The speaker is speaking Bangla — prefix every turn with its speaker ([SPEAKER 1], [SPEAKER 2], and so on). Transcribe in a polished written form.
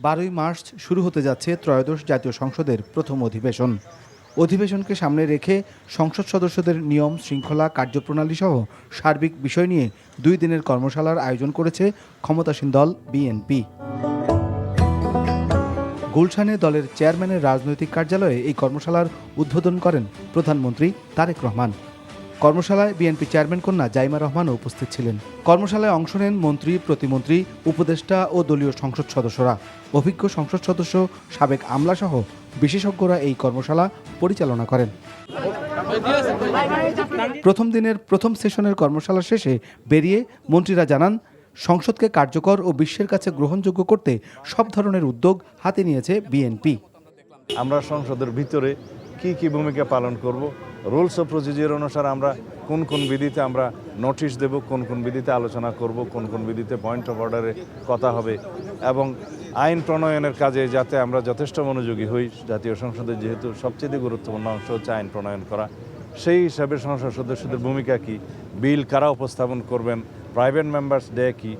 [SPEAKER 1] 12ই মার্চ শুরু হতে যাচ্ছে ত্রয়োদশ জাতীয় সংসদের প্রথম অধিবেশন। অধিবেশনকে সামনে রেখে সংসদ সদস্যদের নিয়ম শৃঙ্খলা কার্যপ্রণালী সহ সার্বিক বিষয় নিয়ে 2 দিনের কর্মশালার আয়োজন করেছে ক্ষমতাসীন দল বিএনপি। গুলশানে দলের চেয়ারম্যানের রাজনৈতিক কার্যালয়ে এই কর্মশালার উদ্বোধন করেন প্রধানমন্ত্রী তারেক রহমান। কর্মশালায় বিএনপি চেয়ারম্যান কন্যা জাইমা রহমানও উপস্থিত ছিলেন। কর্মশালায় অংশ নেন মন্ত্রী, প্রতিমন্ত্রী, উপদেষ্টা ও দলীয় সংসদ সদস্যরা। অভিজ্ঞ সংসদ সদস্য, সাবেক আমলাসহ বিশেষজ্ঞরা এই কর্মশালা পরিচালনা করেন। প্রথম দিনের প্রথম সেশনের কর্মশালা শেষে বেরিয়ে মন্ত্রীরা জানান, সংসদকে কার্যকর ও বিশ্বের কাছে গ্রহণযোগ্য করতে সব ধরনের উদ্যোগ হাতে নিয়েছে বিএনপি।
[SPEAKER 2] আমরা সংসদের ভিতরে কি ভূমিকা পালন করব, রুলস অফ প্রসিজিওর অনুসারে আমরা কোন বিধিতে আমরা নোটিশ দেব, কোন বিধিতে আলোচনা করব, কোন বিধিতে পয়েন্ট অফ অর্ডারে কথা হবে এবং আইন প্রণয়নের কাজে যাতে আমরা যথেষ্ট মনোযোগী হই। জাতীয় সংসদের যেহেতু সবচেয়ে গুরুত্বপূর্ণ অংশ হচ্ছে আইন প্রণয়ন করা, সেই হিসাবে সংসদ সদস্যদের ভূমিকা কী, বিল কারা উপস্থাপন করবেন, প্রাইভেট মেম্বার্স ডে কী,